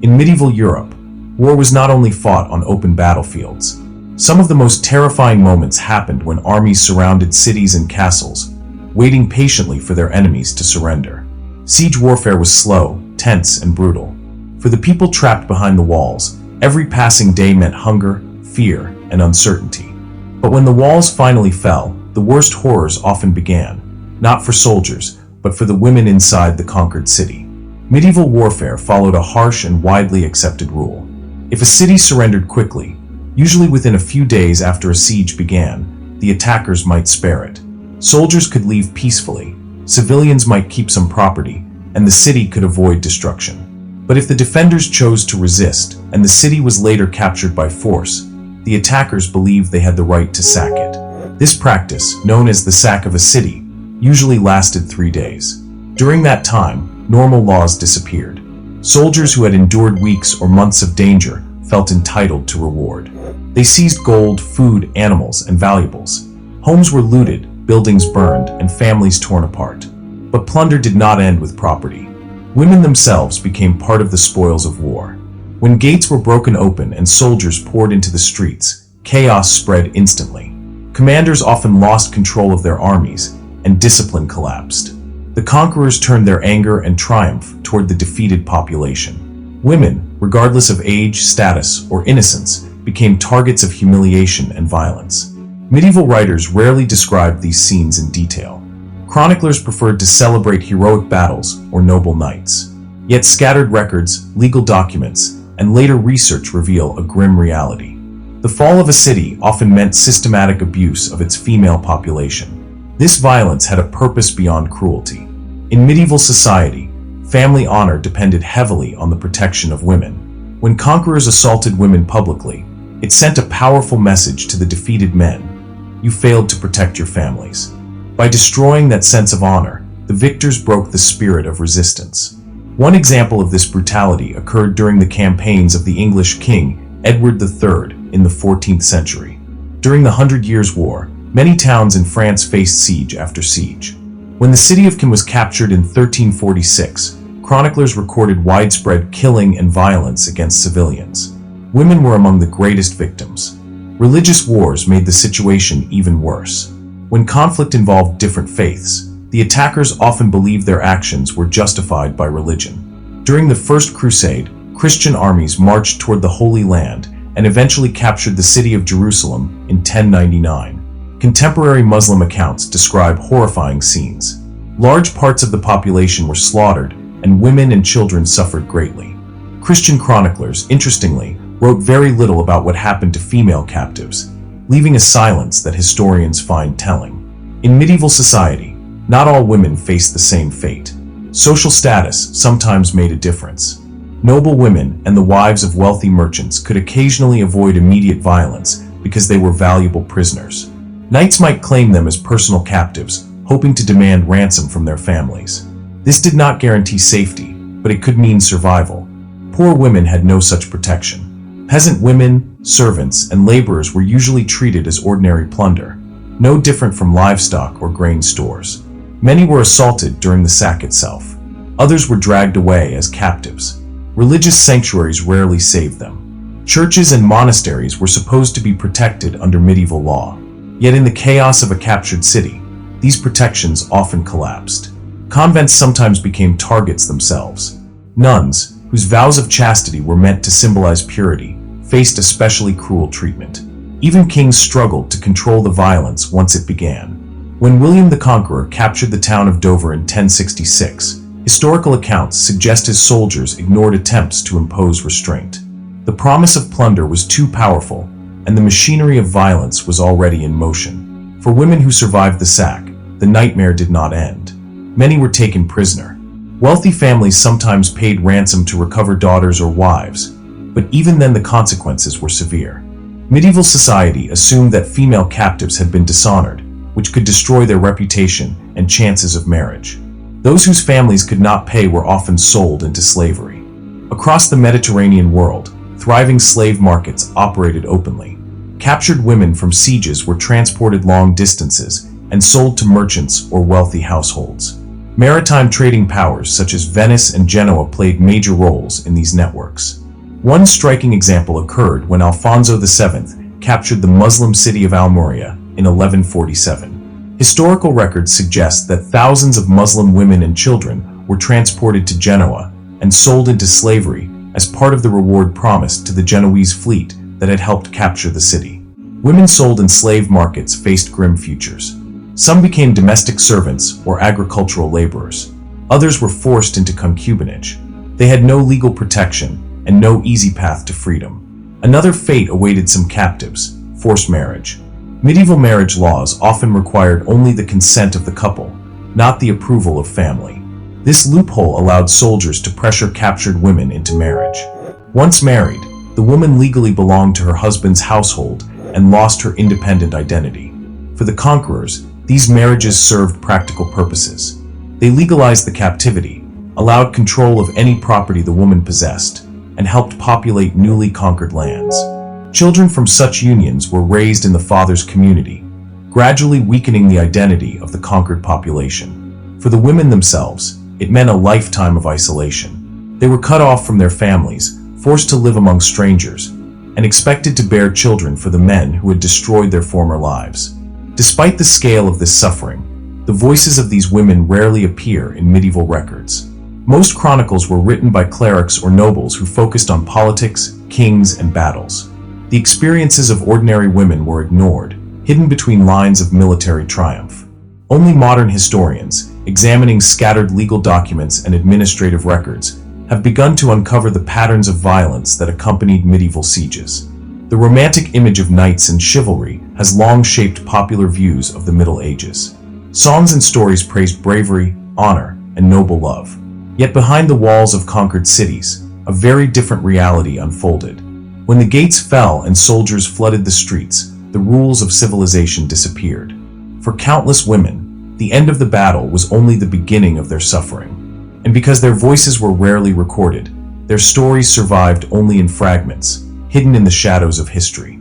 In medieval Europe, war was not only fought on open battlefields. Some of the most terrifying moments happened when armies surrounded cities and castles, waiting patiently for their enemies to surrender. Siege warfare was slow, tense, and brutal. For the people trapped behind the walls, every passing day meant hunger, fear, and uncertainty. But when the walls finally fell, the worst horrors often began, not for soldiers, but for the women inside the conquered city. Medieval warfare followed a harsh and widely accepted rule. If a city surrendered quickly, usually within a few days after a siege began, the attackers might spare it. Soldiers could leave peacefully, civilians might keep some property, and the city could avoid destruction. But if the defenders chose to resist, and the city was later captured by force, the attackers believed they had the right to sack it. This practice, known as the sack of a city, usually lasted 3 days. During that time, normal laws disappeared. Soldiers who had endured weeks or months of danger felt entitled to reward. They seized gold, food, animals, and valuables. Homes were looted, buildings burned, and families torn apart. But plunder did not end with property. Women themselves became part of the spoils of war. When gates were broken open and soldiers poured into the streets, chaos spread instantly. Commanders often lost control of their armies, and discipline collapsed. The conquerors turned their anger and triumph toward the defeated population. Women, regardless of age, status, or innocence, became targets of humiliation and violence. Medieval writers rarely described these scenes in detail. Chroniclers preferred to celebrate heroic battles or noble knights. Yet scattered records, legal documents, and later research reveal a grim reality. The fall of a city often meant systematic abuse of its female population. This violence had a purpose beyond cruelty. In medieval society, family honor depended heavily on the protection of women. When conquerors assaulted women publicly, it sent a powerful message to the defeated men: you failed to protect your families. By destroying that sense of honor, the victors broke the spirit of resistance. One example of this brutality occurred during the campaigns of the English king Edward III in the 14th century. During the 100 Years' War, many towns in France faced siege after siege. When the city of Caen was captured in 1346, chroniclers recorded widespread killing and violence against civilians. Women were among the greatest victims. Religious wars made the situation even worse. When conflict involved different faiths, the attackers often believed their actions were justified by religion. During the First Crusade, Christian armies marched toward the Holy Land and eventually captured the city of Jerusalem in 1099. Contemporary Muslim accounts describe horrifying scenes. Large parts of the population were slaughtered, and women and children suffered greatly. Christian chroniclers, interestingly, wrote very little about what happened to female captives, leaving a silence that historians find telling. In medieval society, not all women faced the same fate. Social status sometimes made a difference. Noble women and the wives of wealthy merchants could occasionally avoid immediate violence because they were valuable prisoners. Knights might claim them as personal captives, hoping to demand ransom from their families. This did not guarantee safety, but it could mean survival. Poor women had no such protection. Peasant women, servants, and laborers were usually treated as ordinary plunder, no different from livestock or grain stores. Many were assaulted during the sack itself. Others were dragged away as captives. Religious sanctuaries rarely saved them. Churches and monasteries were supposed to be protected under medieval law. Yet in the chaos of a captured city, these protections often collapsed. Convents sometimes became targets themselves. Nuns, whose vows of chastity were meant to symbolize purity, faced especially cruel treatment. Even kings struggled to control the violence once it began. When William the Conqueror captured the town of Dover in 1066, historical accounts suggest his soldiers ignored attempts to impose restraint. The promise of plunder was too powerful, and the machinery of violence was already in motion. For women who survived the sack, the nightmare did not end. Many were taken prisoner. Wealthy families sometimes paid ransom to recover daughters or wives, but even then the consequences were severe. Medieval society assumed that female captives had been dishonored, which could destroy their reputation and chances of marriage. Those whose families could not pay were often sold into slavery. Across the Mediterranean world, thriving slave markets operated openly. Captured women from sieges were transported long distances and sold to merchants or wealthy households. Maritime trading powers such as Venice and Genoa played major roles in these networks. One striking example occurred when Alfonso VII captured the Muslim city of Almeria in 1147. Historical records suggest that thousands of Muslim women and children were transported to Genoa and sold into slavery as part of the reward promised to the Genoese fleet that had helped capture the city. Women sold in slave markets faced grim futures. Some became domestic servants or agricultural laborers. Others were forced into concubinage. They had no legal protection and no easy path to freedom. Another fate awaited some captives: forced marriage. Medieval marriage laws often required only the consent of the couple, not the approval of family. This loophole allowed soldiers to pressure captured women into marriage. Once married, the woman legally belonged to her husband's household and lost her independent identity. For the conquerors, these marriages served practical purposes. They legalized the captivity, allowed control of any property the woman possessed, and helped populate newly conquered lands. Children from such unions were raised in the father's community, gradually weakening the identity of the conquered population. For the women themselves, it meant a lifetime of isolation. They were cut off from their families, forced to live among strangers, and expected to bear children for the men who had destroyed their former lives. Despite the scale of this suffering, the voices of these women rarely appear in medieval records. Most chronicles were written by clerics or nobles who focused on politics, kings, and battles. The experiences of ordinary women were ignored, hidden between lines of military triumph. Only modern historians, examining scattered legal documents and administrative records, have begun to uncover the patterns of violence that accompanied medieval sieges. The romantic image of knights and chivalry has long shaped popular views of the Middle Ages. Songs and stories praised bravery, honor, and noble love. Yet behind the walls of conquered cities, a very different reality unfolded. When the gates fell and soldiers flooded the streets, the rules of civilization disappeared. For countless women, the end of the battle was only the beginning of their suffering. And because their voices were rarely recorded, their stories survived only in fragments, hidden in the shadows of history.